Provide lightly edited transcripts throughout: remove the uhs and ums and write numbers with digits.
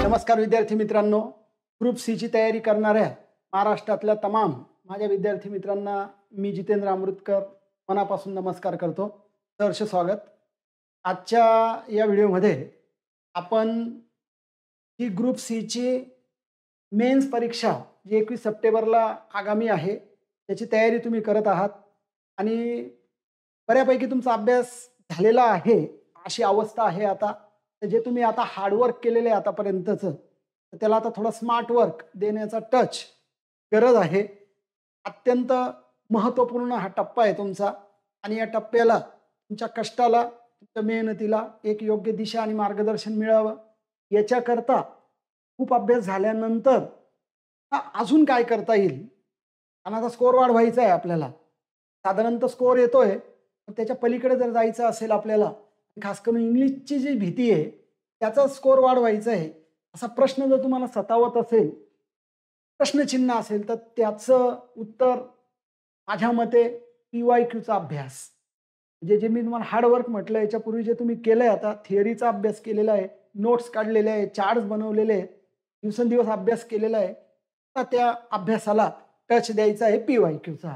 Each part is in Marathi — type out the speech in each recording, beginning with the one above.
नमस्कार विद्यार्थी मित्रांनो, ग्रुप सी ची तयारी करणाऱ्या महाराष्ट्रातल्या तमाम माझ्या विद्यार्थी मित्रांना मी जितेंद्र अमृतकर मनापासून नमस्कार करतो. सहर्ष स्वागत. आजच्या या व्हिडिओमध्ये आपण ही ग्रुप सी ची मेन्स परीक्षा जी 21 सप्टेंबरला आगामी आहे त्याची तयारी तुम्ही करत आहात आणि बऱ्यापैकी तुमचा अभ्यास झालेला आहे अशी अवस्था आहे. आता जे तुम्ही आता हार्डवर्क केलेले आतापर्यंतचं तर त्याला आता थोडा स्मार्ट वर्क देण्याचा टच गरज आहे. अत्यंत महत्त्वपूर्ण हा टप्पा आहे तुमचा आणि या टप्प्याला तुमच्या कष्टाला तुमच्या मेहनतीला एक योग्य दिशा आणि मार्गदर्शन मिळावं याच्याकरता खूप अभ्यास झाल्यानंतर अजून काय करता येईल आणि आता स्कोअर वाढवायचा आहे आपल्याला. साधारणतः स्कोअर येतोय पण त्याच्या पलीकडे जर जायचं असेल आपल्याला खास करून इंग्लिशची जी भीती आहे त्याचा स्कोअर वाढवायचा आहे असा प्रश्न जर तुम्हाला सतावत असेल प्रश्नचिन्ह असेल तर त्याचं उत्तर माझ्या मते PYQचा अभ्यास जे मी तुम्हाला हार्डवर्क म्हटलं याच्यापूर्वी जे तुम्ही केलंय आता थिअरीचा अभ्यास केलेला आहे नोट्स काढलेले आहे चार्ट्स बनवलेले आहेत दिवसेंदिवस अभ्यास केलेला आहे तर त्या अभ्यासाला टच द्यायचा आहे PYQचा.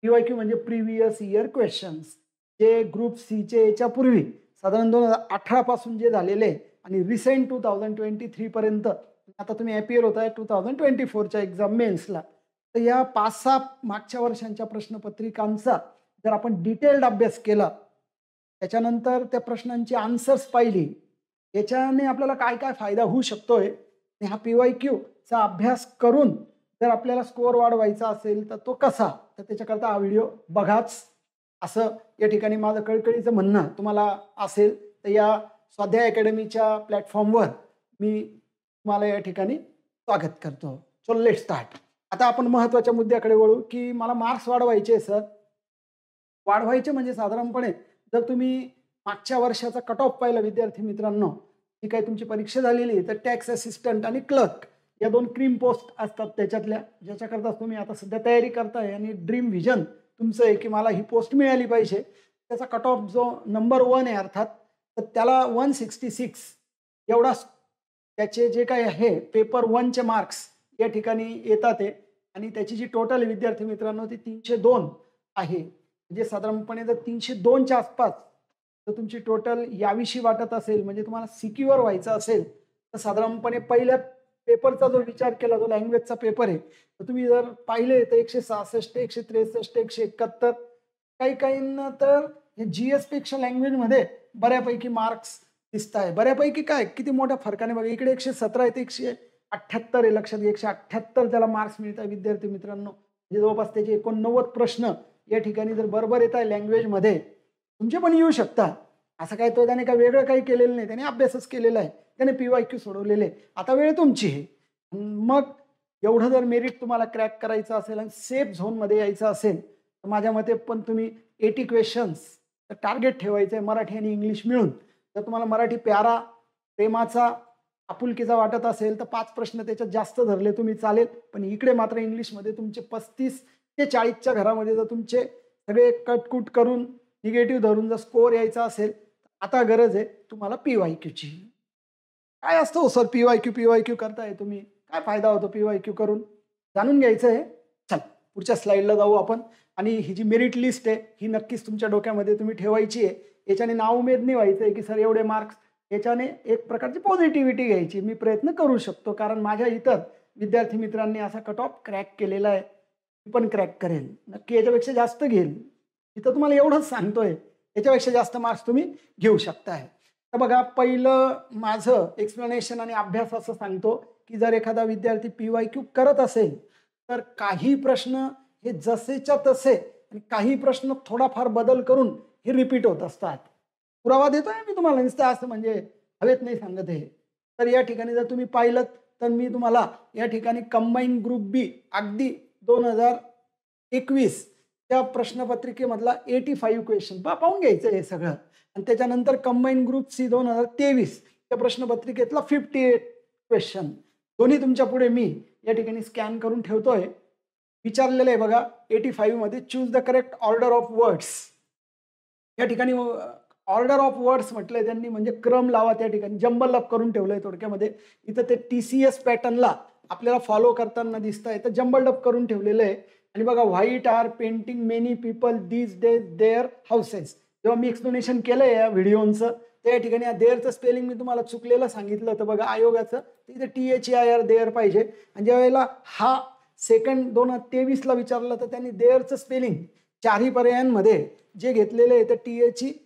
PYQ म्हणजे प्रिव्हियस इयर क्वेश्चन्स जे ग्रुप सीचे याच्यापूर्वी साधारण 2018 पासून जे झालेले आणि रिसेंट 2023 पर्यंत आता तुम्ही अपियर होत आहे 2024च्या एक्झाम मेन्सला तर या 5-6 मागच्या वर्षांच्या प्रश्नपत्रिकांचा जर आपण डिटेल्ड अभ्यास केला त्याच्यानंतर त्या प्रश्नांची आन्सर्स पाहिली याच्याने आपल्याला काय काय फायदा होऊ शकतोय आणि हा PYQचा अभ्यास करून जर आपल्याला स्कोअर वाढवायचा असेल तर तो कसा तर त्याच्याकरता हा व्हिडिओ बघाच असं या ठिकाणी माझं कळकळीचं म्हणणं तुम्हाला असेल तर या स्वाध्याय अकॅडमीच्या प्लॅटफॉर्मवर मी तुम्हाला या ठिकाणी स्वागत करतो. So let start. आता आपण महत्त्वाच्या मुद्द्याकडे वळू की मला मार्क्स वाढवायचे सर. वाढवायचे म्हणजे साधारणपणे जर तुम्ही मागच्या वर्षाचा कट ऑफ पाहिला विद्यार्थी मित्रांनो जी काही तुमची परीक्षा झालेली आहे तर टॅक्स असिस्टंट आणि क्लर्क या 2 क्रीम पोस्ट असतात त्याच्यातल्या ज्याच्याकरता तुम्ही आता सध्या तयारी करताय आणि ड्रीम व्हिजन तुमचं आहे की मला ही पोस्ट मिळाली पाहिजे. त्याचा कट ऑफ जो नंबर 1 आहे अर्थात तर त्याला 166 एवढा त्याचे जे काही आहे पेपर 1चे मार्क्स या ठिकाणी येतात आहे आणि त्याची जी टोटल विद्यार्थी मित्रांनो ती 302 आहे. म्हणजे साधारणपणे जर 302च्या आसपास जर तुमची टोटल याविषयी वाटत असेल म्हणजे तुम्हाला सिक्युअर व्हायचं असेल तर साधारणपणे पहिल्या पेपरचा जो विचार केला जो लँग्वेजचा पेपर आहे तर तुम्ही जर पाहिले तर 166 163 171 काही काहींना तर GS पेक्षा लँग्वेजमध्ये बऱ्यापैकी मार्क्स दिसत आहे. बऱ्यापैकी काय किती मोठ्या फरकाने बघा इकडे 117 आहे ते 178 आहे. लक्षात घ्या 178 त्याला मार्क्स मिळतात विद्यार्थी मित्रांनो. म्हणजे जवळपास त्याचे 89 प्रश्न या ठिकाणी जर बरोबर येत आहे लँग्वेजमध्ये तुमचे पण येऊ शकतात. असं काय तो त्याने काय वेगळं काही केलेलं नाही त्याने अभ्यासच केलेला आहे त्याने PYQ सोडवलेले. आता वेळ तुमची आहे. मग एवढं जर मेरिट तुम्हाला क्रॅक करायचं असेल आणि सेफ झोनमध्ये यायचं असेल तर माझ्या मते पण तुम्ही 80 क्वेश्चन्स टार्गेट ठेवायचं आहे मराठी आणि इंग्लिश मिळून. जर तुम्हाला मराठी प्यारा प्रेमाचा आपुलकीचा वाटत असेल तर 5 प्रश्न त्याच्यात जास्त धरले तुम्ही चालेल पण इकडे मात्र इंग्लिशमध्ये तुमचे 35 ते 40च्या घरामध्ये जर तुमचे सगळे कटकुट करून निगेटिव्ह धरून जर स्कोअर यायचा असेल आता गरज आहे तुम्हाला PYQची. काय असतं सर PYQ करताय तुम्ही काय फायदा होतो PYQ करून जाणून घ्यायचं आहे. चल पुढच्या स्लाइडला जाऊ आपण आणि ही जी मेरिट लिस्ट आहे ही नक्कीच तुमच्या डोक्यामध्ये तुम्ही ठेवायची आहे. याच्याने नाउमेद नाही व्हायचं आहे की सर एवढे मार्क्स याच्याने एक प्रकारची पॉझिटिव्हिटी घ्यायची मी प्रयत्न करू शकतो कारण माझ्या इतर विद्यार्थी मित्रांनी असा कट ऑफ क्रॅक केलेला आहे मी पण क्रॅक करेल नक्की याच्यापेक्षा जास्त घेईल. इथं तुम्हाला एवढंच सांगतोय याच्यापेक्षा जास्त मार्क्स तुम्ही घेऊ शकताय. तर बघा पहिलं माझं एक्सप्लेनेशन आणि अभ्यास असं सांगतो की जर एखादा विद्यार्थी PYQ करत असेल तर काही प्रश्न हे जसेच्या तसे आणि काही प्रश्न थोडाफार बदल करून हे रिपीट होत असतात. पुरावा देतोय मी तुम्हाला नुसतं असं म्हणजे हवेत नाही सांगत आहे. तर या ठिकाणी जर तुम्ही पाहिलं तर मी तुम्हाला या ठिकाणी कंबाईन ग्रुप B अगदी 2021 त्या प्रश्नपत्रिकेमधला 85 क्वेश्चन पाहून घ्यायचं हे सगळं आणि त्याच्यानंतर कंबाईन ग्रुप C 2023 त्या प्रश्नपत्रिकेतला 58 क्वेश्चन दोन्ही तुमच्या पुढे मी या ठिकाणी स्कॅन करून ठेवतोय. विचारलेलं आहे बघा 85 मध्ये choose the correct order of words या ठिकाणी ऑर्डर ऑफ वर्ड्स म्हटलंय त्यांनी, म्हणजे क्रम लावा त्या ठिकाणी, जंबल अप करून ठेवलंय थोडक्यामध्ये. इथं ते TCS पॅटर्नला आपल्याला फॉलो करताना दिसत आहे, तर जंबल्ड अप करून ठेवलेलं आहे. आणि बघा, white are painting many people these days their houses. जेव्हा मी एक्सप्लेनेशन केलंय या व्हिडिओचं, त्या ठिकाणी देअरचं स्पेलिंग मी तुम्हाला चुकलेलं सांगितलं होतं बघा आयोगाचं, तिथे THEIR देअर पाहिजे. आणि ज्या वेळेला हा सेकंड 2023ला विचारलं तर त्यांनी देअरचं स्पेलिंग चारही पर्यायांमध्ये जे घेतलेले आहे तर THEIR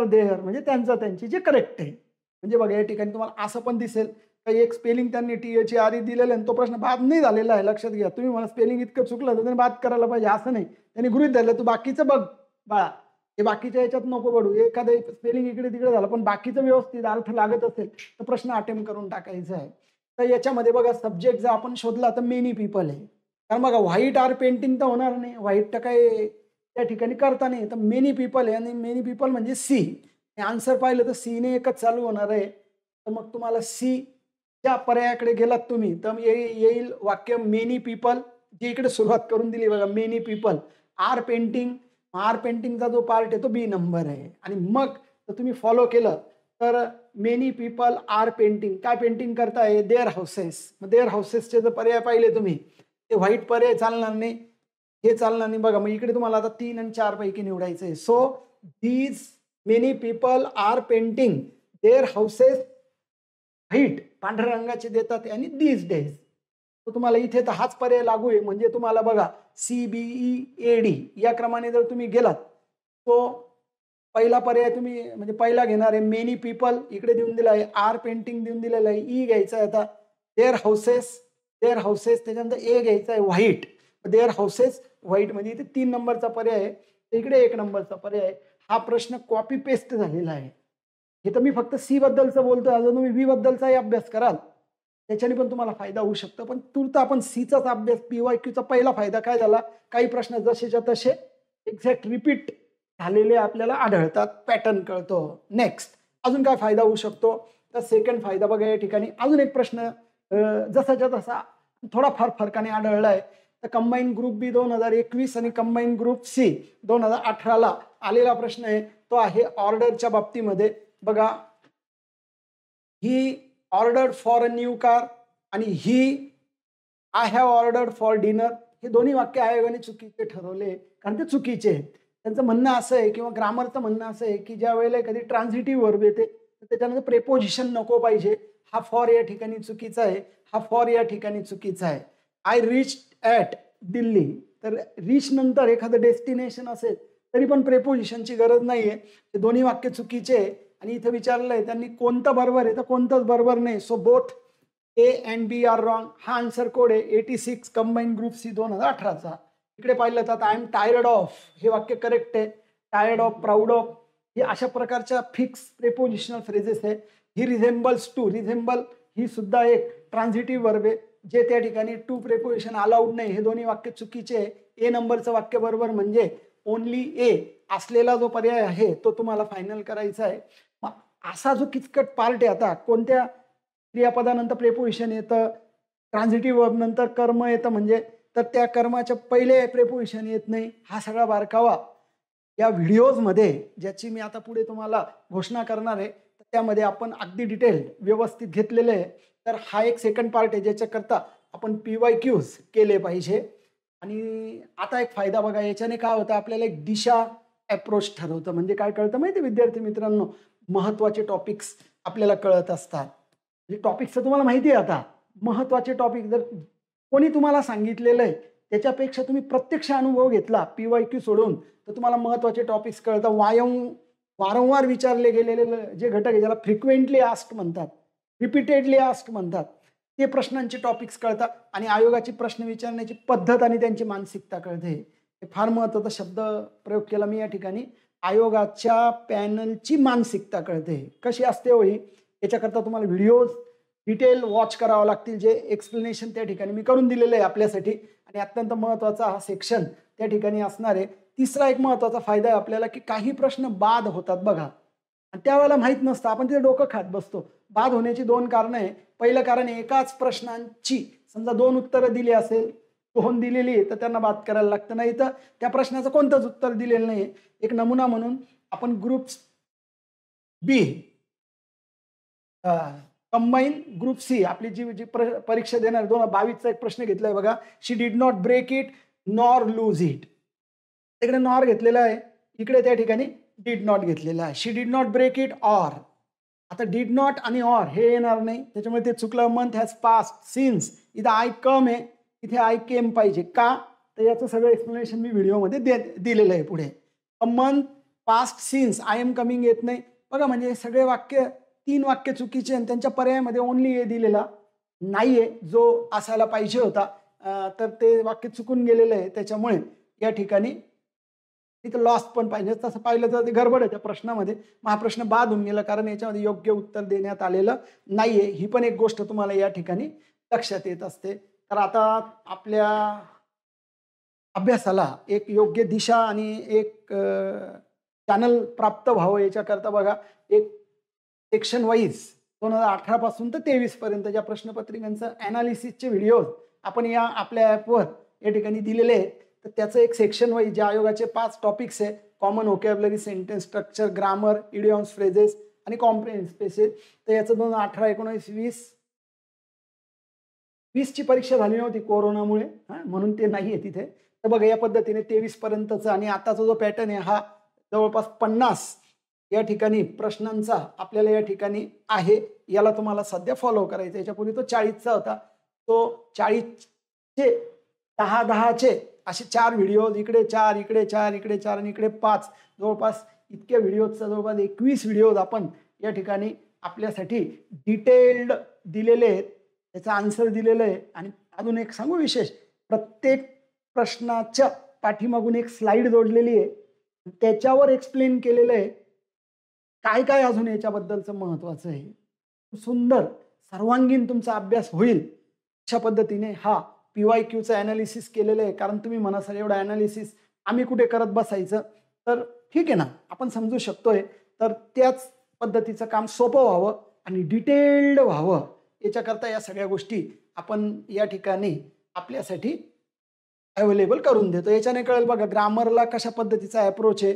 देअर, म्हणजे त्यांची जे करेक्ट आहे. म्हणजे बघा या ठिकाणी तुम्हाला असं पण दिसेल काही एक स्पेलिंग त्यांनी THERE दिलेलं आहे, तो प्रश्न बाद नाही झालेला आहे. लक्षात घ्या, तुम्ही मला स्पेलिंग इतकं चुकलं तर त्यांनी बाद करायला पाहिजे असं नाही. त्यांनी गृहीत धरलं तू बाकीचं बघ बाळा, हे बाकीच्या याच्यात नको पडू, एखादं स्पेलिंग इकडे तिकडे झालं पण बाकीचं व्यवस्थित अर्थ लागत असेल तर प्रश्न अटेम्प्ट करून टाकायचा आहे. तर याच्यामध्ये बघा सब्जेक्ट जर आपण शोधला तर मेनी पीपल आहे. कारण बघा व्हाईट आर पेंटिंग तर होणार नाही, व्हाईट तर काय त्या ठिकाणी करता नाही, तर मेनी पीपल आहे आणि मेनी पीपल म्हणजे सी. आन्सर पाहिलं तर सी ने एकच चालू होणार आहे. तर मग तुम्हाला सी त्या पर्यायाकडे गेलात तुम्ही तर येईल वाक्य मेनी पीपल, जी इकडे सुरुवात करून दिली बघा, many people are painting. Are पेंटिंगचा जो पार्ट आहे तो बी नंबर आहे. आणि मग तर तुम्ही फॉलो केलं तर मेनी पीपल आर पेंटिंग, काय पेंटिंग करताय, देअर हाऊसेस. देअर हाऊसेसचे जर पर्याय पाहिले तुम्ही ते व्हाईट पर्याय चालणार नाही, हे चालणार नाही. बघा मग इकडे तुम्हाला आता 3 आणि 4 पैकी निवडायचं आहे. So these many people are painting their houses white, पांढऱ्या रंगाचे देतात आणि दीज डेज. तर तुम्हाला इथे तर हाच पर्याय लागू आहे. म्हणजे तुम्हाला बघा CBEAD या क्रमाने जर तुम्ही गेलात तो पहिला पर्याय तुम्ही म्हणजे पहिला घेणार आहे. मेनी पीपल इकडे देऊन दिला आहे, आर पेंटिंग देऊन दिलेलं आहे, ई घ्यायचं आहे आता, देअर हाऊसेस त्याच्यानंतर ए घ्यायचा आहे व्हाईट, देअर हाऊसेस व्हाईट, म्हणजे इथे 3 नंबरचा पर्याय आहे, इकडे 1 नंबरचा पर्याय आहे. हा प्रश्न कॉपी पेस्ट झालेला आहे. हे तर मी फक्त सी बद्दलचं बोलतोय, अजून तुम्ही बी बद्दलचाही अभ्यास कराल त्याच्याने पण तुम्हाला फायदा होऊ शकतो. पण तूर्त आपण सीचाच अभ्यास, PYQचा पहिला फायदा काय झाला, काही प्रश्न जसेच्या तसे एक्झॅक्ट रिपीट झालेले आपल्याला आढळतात, पॅटर्न कळतो. नेक्स्ट अजून काय फायदा होऊ शकतो, तर सेकंड फायदा बघा या ठिकाणी अजून एक प्रश्न जसाच्या तसा थोडाफार फरकाने आढळला आहे. तर कंबाईन ग्रुप बी 2021 आणि कंबाईन ग्रुप सी 2018ला आलेला प्रश्न आहे, तो आहे ऑर्डरच्या बाबतीमध्ये. बघा, he ordered for a new car आणि ही I have ordered for dinner, हे दोन्ही वाक्य आयोगाने चुकीचे ठरवले कारण ते चुकीचे आहेत. त्यांचं म्हणणं असं आहे किंवा ग्रामरचं म्हणणं असं आहे की ज्या वेळेला कधी ट्रान्झिटिव्ह वर्ब येते तर त्याच्यानंतर प्रेपोजिशन नको पाहिजे. हा फॉर या ठिकाणी चुकीचा आहे, हा फॉर या ठिकाणी चुकीचा आहे. आय रिच ॲट दिल्ली, तर रिच नंतर एखादं डेस्टिनेशन असेल तरी पण प्रेपोजिशनची गरज नाहीये. हे दोन्ही वाक्य चुकीचे आहे. आणि इथं विचारलंय त्यांनी कोणतं बरोबर आहे, तर कोणतंच बरोबर नाही. So both A and B are wrong. हा आन्सर कोड आहे 86 कंबाईन ग्रुप सी 2018चा. इकडे पाहिलं तर आय एम टायर्ड ऑफ, हे वाक्य करेक्ट आहे. टायर्ड ऑफ, प्राऊड ऑफ, हे अशा प्रकारच्या फिक्स प्रेपोजिशनल फ्रेजेस आहे. ही रिझेंबल्स टू, रिझेंबल ही सुद्धा एक ट्रान्झिटिव्ह वर्ब आहे, जे त्या ठिकाणी टू प्रेपोजिशन अलाउड नाही. हे दोन्ही वाक्य चुकीचे आहे. ए नंबरचं वाक्य बरोबर, म्हणजे ओनली ए असलेला जो पर्याय आहे तो तुम्हाला फायनल करायचा आहे. मग असा जो किचकट पार्ट आहे, आता कोणत्या क्रियापदानंतर प्रेपोजिशन येतं, ट्रान्झिटिव्ह वर्ब नंतर कर्म येतं, म्हणजे तर त्या कर्माच्या पहिले प्रेपोजिशन येत नाही. हा सगळा बारकावा या व्हिडिओजमध्ये, ज्याची मी आता पुढे तुम्हाला घोषणा करणार आहे, त्यामध्ये आपण अगदी डिटेल व्यवस्थित घेतलेलं आहे. तर हा एक सेकंड पार्ट आहे ज्याच्याकरता आपण PYQs केले पाहिजे. आणि आता एक फायदा बघा, याच्याने काय होतं, आपल्याला एक दिशा अप्रोच ठरवतं. म्हणजे काय कळतं माहिती विद्यार्थी मित्रांनो, महत्वाचे टॉपिक्स आपल्याला कळत असतात. म्हणजे टॉपिक्सचं तुम्हाला माहिती आहे, आता महत्वाचे टॉपिक जर कोणी तुम्हाला सांगितलेलं आहे त्याच्यापेक्षा तुम्ही प्रत्यक्ष अनुभव घेतला PYQ सोडून, तर तुम्हाला महत्वाचे टॉपिक्स कळतं. वारंवार विचारले गेलेले जे घटक आहे, ज्याला फ्रिक्वेंटली आस्क्ड म्हणतात, रिपीटेडली आस्क्ड म्हणतात, ते प्रश्नांचे टॉपिक्स कळतात. आणि आयोगाची प्रश्न विचारण्याची पद्धत आणि त्यांची मानसिकता कळते. हे फार महत्वाचा शब्द प्रयोग केला मी या ठिकाणी. आयोगाच्या पॅनलची मानसिकता कळते. कशी असते हो ही, याच्याकरता तुम्हाला व्हिडिओज डिटेल वॉच करावं लागतील, जे एक्सप्लेनेशन त्या ठिकाणी मी करून दिलेलं आहे आपल्यासाठी. आणि अत्यंत महत्वाचा हा सेक्शन त्या ठिकाणी असणार आहे. तिसरा एक महत्वाचा फायदा आहे आपल्याला, की काही प्रश्न बाद होतात बघा, आणि त्यावेळेला माहीत नसतं, आपण तिथे डोकं खात बसतो. बाद होण्याची 2 कारणं आहे. पहिलं कारण, एकाच प्रश्नांची समजा 2 उत्तरं दिली असेल, 2 दिलेली तर त्यांना बाद करायला लागतं, नाही तर त्या प्रश्नाचं कोणतंच उत्तर दिलेलं नाही. एक नमुना म्हणून आपण ग्रुप बी कंबाईन ग्रुप सी आपली जी जी परीक्षा देणार 2022चा एक प्रश्न घेतलाय बघा. She did not break it nor lose it. तिकडे नॉर घेतलेला आहे, इकडे त्या ठिकाणी डिड नॉट घेतलेला आहे. She did not break it or. आता डिड नॉट आणि ऑर हे येणार नाही, त्याच्यामुळे ते चुकलं. मंथ हॅज पास्ट सिन्स, इथं आय कम आहे, इथे आय केम पाहिजे. का? तर याचं सगळं एक्सप्लेनेशन मी व्हिडिओमध्ये दिलेलं आहे पुढे. A month past since I am coming येत नाही बघा. म्हणजे सगळे वाक्य 3 वाक्य चुकीचे आणि त्यांच्या पर्यायामध्ये ओनली ए दिलेला नाहीये जो असायला पाहिजे होता. तर ते वाक्य चुकून गेलेलं आहे, त्याच्यामुळे या ठिकाणी तिथं लॉस पण पाहिजे. तसं पाहिलं तर ते गडबड आहे त्या प्रश्नामध्ये. मग हा प्रश्न बाद होऊन गेला कारण याच्यामध्ये योग्य उत्तर देण्यात आलेलं नाहीये. ही पण एक गोष्ट तुम्हाला या ठिकाणी लक्षात येत असते. तर आता आपल्या अभ्यासाला एक योग्य दिशा आणि एक चॅनल प्राप्त व्हावं याच्याकरता बघा, एक सेक्शन वाईज 2018 पासून तर 23 पर्यंतच्या प्रश्नपत्रिकांचं अनालिसिसचे व्हिडिओ आपण या आपल्या ॲपवर या ठिकाणी दिलेले आहेत. तर त्याचं एक सेक्शन वाईज जे आयोगाचे 5 टॉपिक्स आहे, common vocabulary, sentence structure, grammar, idioms, phrases आणि कॉम्प्रिहेन्स स्पेसेस. तर याचं 2018, 19, 20ची परीक्षा झाली नव्हती कोरोनामुळे, म्हणून ते नाहीये तिथे. तर बघा या पद्धतीने 23 पर्यंतचा आणि आताचा जो पॅटर्न आहे हा जवळपास 50 या ठिकाणी प्रश्नांचा आपल्याला या ठिकाणी आहे. याला तुम्हाला सध्या फॉलो करायचा. याच्यापूर्वी तो 40चा होता. तो 40चे 10-10चे असे 4 व्हिडिओ, इकडे 4, इकडे 4, इकडे 4 आणि इकडे 5, जवळपास इतक्या व्हिडिओचा जवळपास 21 व्हिडिओज आपण या ठिकाणी आपल्यासाठी डिटेल्ड दिलेले आहेत. त्याचं आन्सर दिलेलं आहे. आणि अजून एक सांगू विशेष, प्रत्येक प्रश्नाच्या पाठीमागून एक स्लाइड जोडलेली आहे, त्याच्यावर एक्सप्लेन केलेलं आहे काय काय अजून याच्याबद्दलचं महत्वाचं आहे. सुंदर सर्वांगीण तुमचा अभ्यास होईल अशा पद्धतीने हा PYQचं अनालिसिस केलेलं आहे. कारण तुम्ही म्हणा सर एवढं अनालिसिस आम्ही कुठे करत बसायचं, तर ठीक आहे ना, आपण समजू शकतोय. तर त्याच पद्धतीचं काम सोपं व्हावं आणि डिटेल्ड व्हावं याच्याकरता या सगळ्या गोष्टी आपण या ठिकाणी आपल्यासाठी अवेलेबल करून देतो. याच्याने कळेल बघा ग्रामरला कशा पद्धतीचा अप्रोच आहे,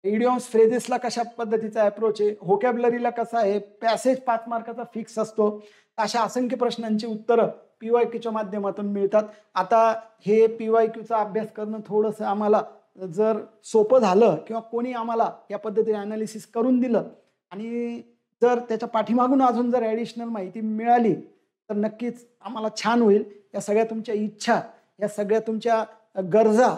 इडियॉम्स फ्रेजेसला कशा पद्धतीचा अप्रोच आहे, व्होकॅब्युलरीला कसा आहे, पॅसेज 5 मार्काचा फिक्स असतो. अशा असंख्य प्रश्नांची उत्तरं PYQच्या माध्यमातून मिळतात. आता हे PYQचा अभ्यास करणं थोडंसं आम्हाला जर सोपं झालं किंवा कोणी आम्हाला या पद्धतीने अनालिसिस करून दिलं आणि जर त्याच्या पाठीमागून अजून जर ॲडिशनल माहिती मिळाली तर नक्कीच आम्हाला छान होईल. या सगळ्या तुमच्या इच्छा, या सगळ्या तुमच्या गरजा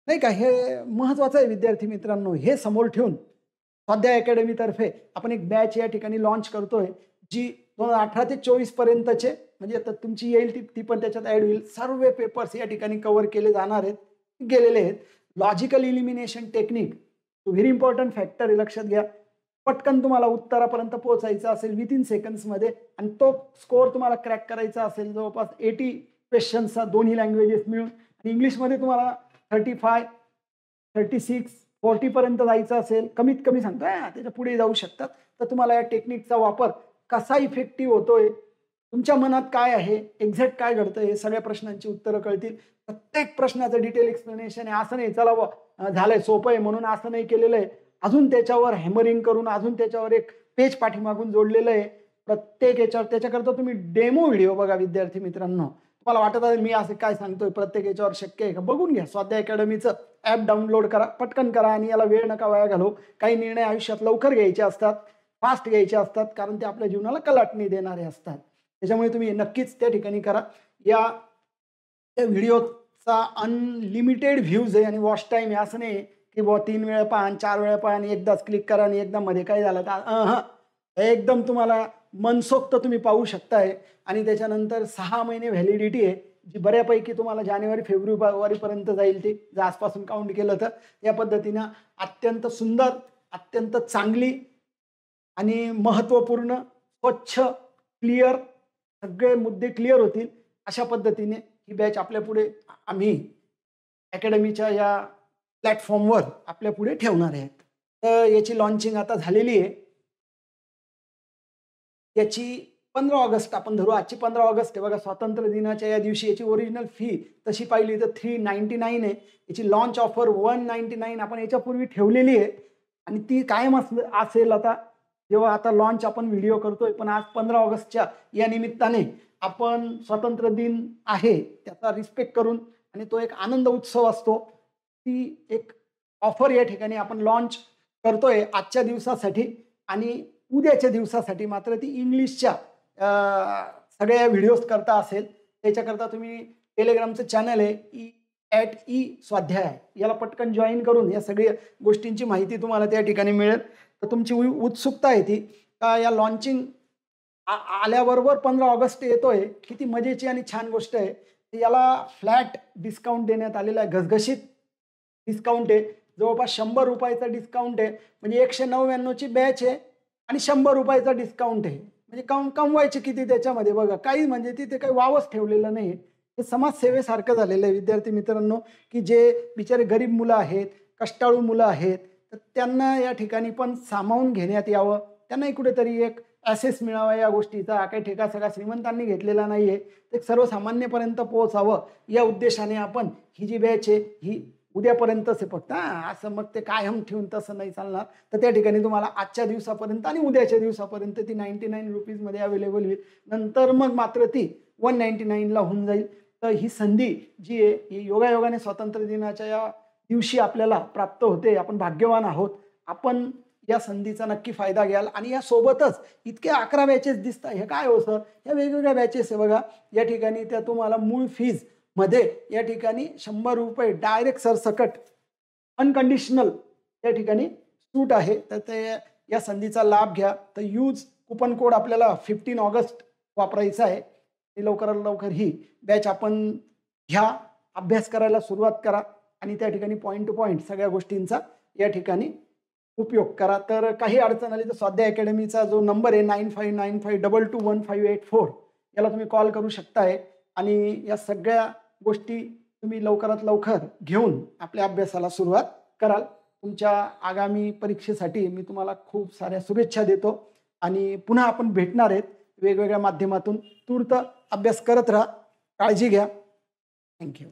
नाही का, हे महत्वाचं आहे विद्यार्थी मित्रांनो. हे समोर ठेवून स्वाध्याय अकॅडमीतर्फे आपण एक बॅच या ठिकाणी लॉन्च करतोय जी 2018 ते 24 पर्यंतचे, म्हणजे आता तुमची येईल ती पण त्याच्यात ऍड होईल. सर्व पेपर्स या ठिकाणी कव्हर केले जाणार आहेत, गेलेले आहेत. Logical elimination technique very important factor आहे, लक्षात घ्या. पटकन तुम्हाला उत्तरापर्यंत पोहोचायचं असेल विथिन सेकंड्समध्ये आणि तो स्कोअर तुम्हाला क्रॅक करायचा असेल जवळपास 80 क्वेश्चन्सचा दोन्ही लँग्वेजेस मिळून, आणि इंग्लिशमध्ये तुम्हाला 35, 36, 40 पर्यंत जायचं असेल, कमीत कमी सांगतोय, त्याच्या पुढे जाऊ शकतात. तर तुम्हाला या टेक्निकचा वापर कसा इफेक्टिव्ह होतोय, तुमच्या मनात काय आहे, एक्झॅक्ट काय घडतंय, हे सगळ्या प्रश्नांची उत्तरं कळतील. प्रत्येक प्रश्नाचं डिटेल एक्सप्लेनेशन आहे. असं नाही चला झालंय सोपं आहे म्हणून असं नाही केलेलं आहे. अजून त्याच्यावर हॅमरिंग करून अजून त्याच्यावर एक पेज पाठीमागून जोडलेलं आहे प्रत्येक याच्यावर. त्याच्याकरता तुम्ही डेमो व्हिडिओ बघा विद्यार्थी मित्रांनो. तुम्हाला वाटत असेल मी असं काय सांगतोय प्रत्येक याच्यावर शक्य आहे का, बघून घ्या. स्वाध्याय अकॅडमीचं ॲप डाउनलोड करा, पटकन करा आणि याला वेळ नका वाया घालू. काही निर्णय आयुष्यात लवकर घ्यायचे असतात, फास्ट घ्यायचे असतात, कारण ते आपल्या जीवनाला कलाटणी देणारे असतात. त्याच्यामुळे तुम्ही नक्कीच त्या ठिकाणी करा. या व्हिडिओचा अनलिमिटेड व्ह्यूज आहे आणि वॉच टाईम आहे. असं नाही की बुवा 3 वेळा पहा, 4 वेळा पहा आणि एकदाच क्लिक करा आणि एकदा मध्ये काय झालं तर एकदम तुम्हाला मनसोक्त तुम्ही पाहू शकताय. आणि त्याच्यानंतर 6 महिने व्हॅलिडिटी आहे, जी बऱ्यापैकी तुम्हाला जानेवारी फेब्रुवारीपर्यंत जाईल. ती जर आजपासून काउंट केलं तर या पद्धतीनं अत्यंत सुंदर, अत्यंत चांगली आणि महत्त्वपूर्ण, स्वच्छ, क्लिअर, सगळे मुद्दे क्लिअर होतील अशा पद्धतीने ही बॅच आपल्या पुढे आम्ही अकॅडमीच्या या प्लॅटफॉर्मवर आपल्या पुढे ठेवणार आहेत. तर याची लॉन्चिंग आता झालेली आहे. याची 15 ऑगस्ट आपण धरू, आजची 15 ऑगस्ट आहे बघा, स्वातंत्र्य दिनाच्या या दिवशी. याची ओरिजिनल फी तशी पाहिली तर 399 आहे. याची लॉन्च ऑफर 199 आपण याच्यापूर्वी ठेवलेली आहे. आणि ती कायम असेल. आता जेव्हा आता लॉन्च आपण व्हिडिओ करतोय, पण आज 15 ऑगस्टच्या या निमित्ताने आपण स्वातंत्र्य दिन आहे त्याचा रिस्पेक्ट करून आणि तो एक आनंद उत्सव असतो, ती एक ऑफर या ठिकाणी आपण लॉन्च करतोय आजच्या दिवसासाठी. आणि उद्याच्या दिवसासाठी मात्र ती इंग्लिशच्या सगळ्या व्हिडिओज करता असेल, त्याच्याकरता तुम्ही टेलिग्रामचं चॅनल आहे @e स्वाध्याय, याला पटकन जॉईन करून या सगळ्या गोष्टींची माहिती तुम्हाला त्या ठिकाणी मिळेल. तर तुमची उत्सुकता आहे ती का या लॉन्चिंग आल्याबरोबर 15 ऑगस्ट येतोय, किती मजेची आणि छान गोष्ट आहे. याला फ्लॅट डिस्काउंट देण्यात आलेला आहे, घसघशीत डिस्काउंट आहे. जवळपास 100 रुपयाचा डिस्काउंट आहे. म्हणजे 199 ची बॅच आहे आणि 100 रुपयाचा डिस्काउंट आहे. म्हणजे कमवायचे किती त्याच्यामध्ये बघा. काही म्हणजे तिथे काही वावच ठेवलेलं नाही. हे समाजसेवेसारखं झालेलं आहे विद्यार्थी मित्रांनो, की जे बिचारे गरीब मुलं आहेत, कष्टाळू मुलं आहेत, तर त्यांना या ठिकाणी पण सामावून घेण्यात यावं. त्यांनाही कुठेतरी एक ॲसेस मिळावा या गोष्टीचा. काही ठेका सगळा श्रीमंतांनी घेतलेला नाही आहे, ते सर्वसामान्यपर्यंत पोहोचावं या उद्देशाने आपण ही जी बॅच आहे ही उद्यापर्यंतच आहे फक्त. असं मग ते कायम ठेवून तसं नाही चालणार. तर त्या ठिकाणी तुम्हाला आजच्या दिवसापर्यंत आणि उद्याच्या दिवसापर्यंत ती 99 रुपीजमध्ये अवेलेबल होईल. नंतर मग मात्र ती 199ला होऊन जाईल. तर ही संधी जी आहे ही योगायोगाने स्वातंत्र्य दिनाच्या या दिवशी आपल्याला प्राप्त होते. आपण भाग्यवान आहोत. आपण या संधीचा नक्की फायदा घ्याल. आणि या सोबतच इतके 11 बॅचेस दिसतात. हे काय हो सर, या वेगवेगळ्या बॅचेस आहे बघा. या ठिकाणी त्या तुम्हाला मूळ फीज मध्ये या ठिकाणी 100 रुपये डायरेक्ट सरसकट अनकंडिशनल या ठिकाणी सूट आहे. तर ते या संधीचा लाभ घ्या. तर यूज कुपन कोड आपल्याला 15 ऑगस्ट वापरायचा आहे. लवकरात लवकर ही बॅच आपण घ्या, अभ्यास करायला सुरुवात करा आणि त्या ठिकाणी पॉईंट टू पॉईंट सगळ्या गोष्टींचा या ठिकाणी उपयोग करा. तर काही अडचण आली तर स्वाध्याय अकॅडमीचा जो नंबर आहे 9595221584 याला तुम्ही कॉल करू शकताय. आणि या सगळ्या गोष्टी तुम्ही लवकरात लवकर घेऊन आपल्या अभ्यासाला सुरुवात कराल. तुमच्या आगामी परीक्षेसाठी मी तुम्हाला खूप साऱ्या शुभेच्छा देतो. आणि पुन्हा आपण भेटणार आहेत वेगवेगळ्या माध्यमातून. तूर्त अभ्यास करत राहा. काळजी घ्या. थँक्यू.